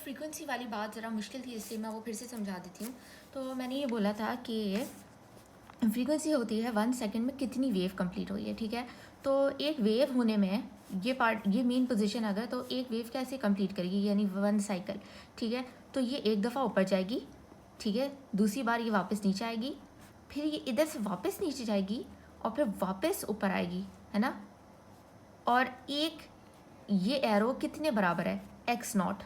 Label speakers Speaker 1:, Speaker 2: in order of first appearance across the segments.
Speaker 1: Frequency वाली बात ज़रा मुश्किल थी, इसलिए मैं वो फिर से समझा देती हूँ। तो मैंने ये बोला था कि फ्रीक्वेंसी होती है 1 सेकंड में कितनी वेव कंप्लीट हुई है, ठीक है। तो एक वेव होने में ये मेन पोजीशन अगर, तो एक वेव कैसे कंप्लीट करेगी, यानी 1 साइकिल, ठीक है। तो ये एक दफ़ा ऊपर जाएगी, ठीक है, दूसरी बार ये वापस नीचे आएगी, फिर ये इधर से वापस नीचे जाएगी और फिर वापस ऊपर आएगी, है ना। और एक ये एरो कितने बराबर है, एक्स नॉट।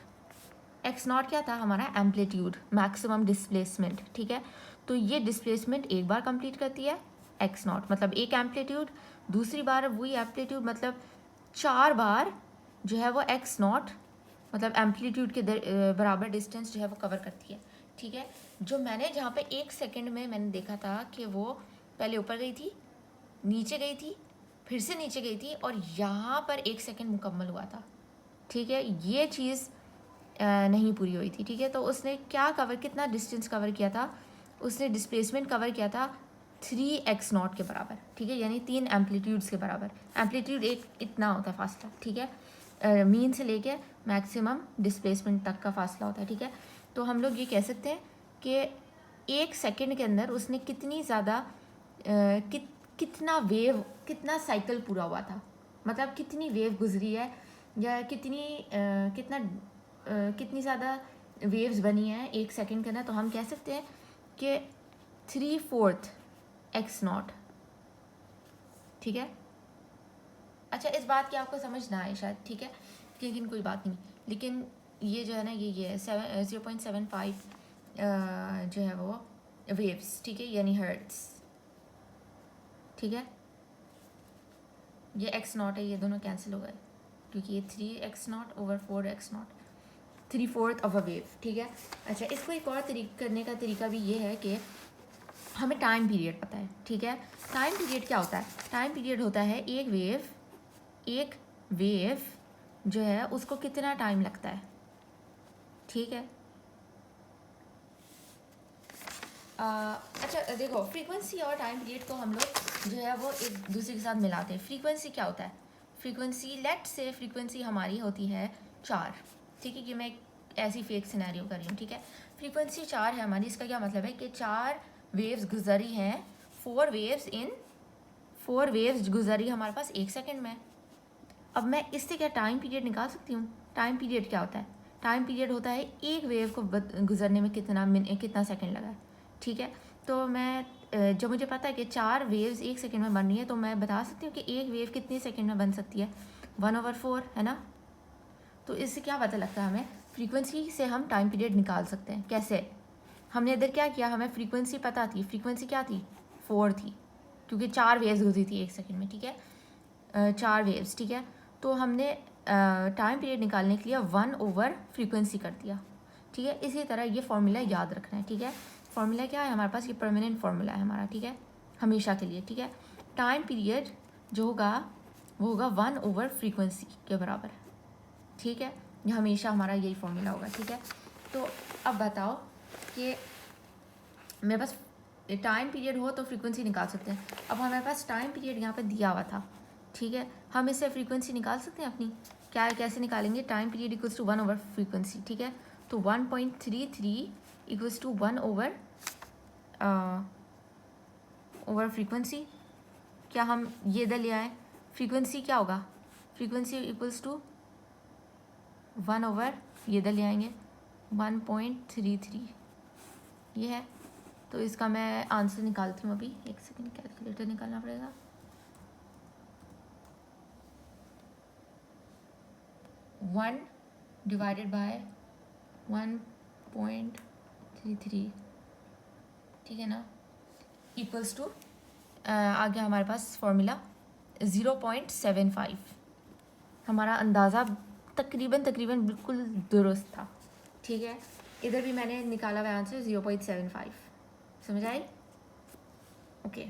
Speaker 1: एक्स नॉट क्या था हमारा, एम्पलीट्यूड, मैक्सिमम डिस्प्लेसमेंट, ठीक है। तो ये डिस्प्लेसमेंट एक बार कंप्लीट करती है एक्स नॉट, मतलब एक एम्पलीट्यूड, दूसरी बार वही एम्पलीट्यूड, मतलब 4 बार जो है वो एक्स नॉट, मतलब एम्पलीट्यूड के बराबर डिस्टेंस जो है वो कवर करती है, ठीक है। जो मैंने जहाँ पे 1 सेकेंड में मैंने देखा था कि वो पहले ऊपर गई थी, नीचे गई थी, फिर से नीचे गई थी, और यहाँ पर 1 सेकेंड मुकम्मल हुआ था, ठीक है। ये चीज़ नहीं पूरी हुई थी, ठीक है। तो उसने क्या कवर, कितना डिस्टेंस कवर किया था, उसने डिस्प्लेसमेंट कवर किया था 3x0 के बराबर, ठीक है, यानी 3 एम्पलीट्यूड्स के बराबर। एम्पलीट्यूड एक इतना होता है फासला, ठीक है, मीन से लेके मैक्सिमम डिस्प्लेसमेंट तक का फासला होता है, ठीक है। तो हम लोग ये कह सकते हैं कि 1 सेकेंड के अंदर उसने कितनी ज़्यादा कितना वेव, कितना साइकिल पूरा हुआ था, मतलब कितनी वेव गुजरी है, या कितनी ज़्यादा वेव्स बनी हैं 1 सेकेंड के अंदर। तो हम कह सकते हैं कि 3/4 एक्स नॉट, ठीक है। अच्छा, इस बात की आपको समझ ना आए शायद, ठीक है, लेकिन कोई बात नहीं। लेकिन ये जो है ना, ये है 0.75 जो है वो वेव्स, ठीक है, यानी हर्ट्स, ठीक है। ये एक्स नॉट है, ये दोनों कैंसिल हो गए, क्योंकि ये 3x0/4x0, 3/4 ऑफ अ वेव, ठीक है। अच्छा, इसको एक और करने का तरीका भी ये है कि हमें टाइम पीरियड पता है, ठीक है। टाइम पीरियड क्या होता है, टाइम पीरियड होता है एक वेव जो है उसको कितना टाइम लगता है, ठीक है। अच्छा देखो, फ्रीक्वेंसी और टाइम पीरियड को हम लोग जो है वो एक दूसरे के साथ मिलाते हैं। फ्रीक्वेंसी क्या होता है, फ्रीक्वेंसी, लेट से फ्रीक्वेंसी हमारी होती है 4, ठीक है, कि मैं एक ऐसी फेक सिनेरियो कर रही हूँ, ठीक है। फ्रीक्वेंसी 4 है हमारी, इसका क्या मतलब है कि 4 वेव्स गुजरी हैं, 4 वेव्स गुजरी हमारे पास 1 सेकेंड में। अब मैं इससे क्या टाइम पीरियड निकाल सकती हूँ। टाइम पीरियड क्या होता है, टाइम पीरियड होता है एक वेव को गुजरने में कितना सेकंड लगा है, ठीक है। तो मैं जब मुझे पता है कि 4 वेव्स 1 सेकंड में बन रही है, तो मैं बता सकती हूँ कि एक वेव कितने सेकंड में बन सकती है, 1/4, है ना। तो इससे क्या पता लगता है हमें, फ्रीक्वेंसी से हम टाइम पीरियड निकाल सकते हैं। कैसे, हमने इधर क्या किया, हमें फ्रीक्वेंसी पता थी, फ्रीक्वेंसी क्या थी, 4 थी, क्योंकि 4 वेव्स गुजरी थी 1 सेकेंड में, ठीक है, 4 वेव्स, ठीक है। तो हमने टाइम पीरियड निकालने के लिए 1/फ्रीक्वेंसी कर दिया, ठीक है। इसी तरह ये फार्मूला याद रखना है, ठीक है। फार्मूला क्या है हमारे पास, ये परमानेंट फार्मूला है हमारा, ठीक है, हमेशा के लिए, ठीक है। टाइम पीरियड जो होगा वो होगा 1/फ्रीक्वेंसी के बराबर, ठीक है। ये हमेशा हमारा यही फार्मूला होगा, ठीक है। तो अब बताओ कि मेरे पास टाइम पीरियड हो तो फ्रीक्वेंसी निकाल सकते हैं। अब हमारे पास टाइम पीरियड यहाँ पे दिया हुआ था, ठीक है, हम इससे फ्रीक्वेंसी निकाल सकते हैं अपनी। क्या कैसे निकालेंगे, टाइम पीरियड इक्वल्स टू 1/फ्रीक्वेंसी, ठीक है। तो 1.33 इक्वल्स टू 1/फ्रीक्वेंसी। क्या हम ये इधर ले आए, फ्रीक्वेंसी क्या होगा, फ्रीक्वेंसी इक्वल्स टू 1/, ये इधर ले आएंगे 1.33, ये है। तो इसका मैं आंसर निकालती हूँ अभी, एक सेकंड, कैलकुलेटर निकालना पड़ेगा। वन डिवाइडेड बाय 1.33, ठीक है ना, इक्वल्स टू आ गया हमारे पास फॉर्मूला 0.75। हमारा अंदाज़ा तकरीबन बिल्कुल दुरुस्त था, ठीक है। इधर भी मैंने निकाला हुआ आंसर 0.75, समझ आई, ओके।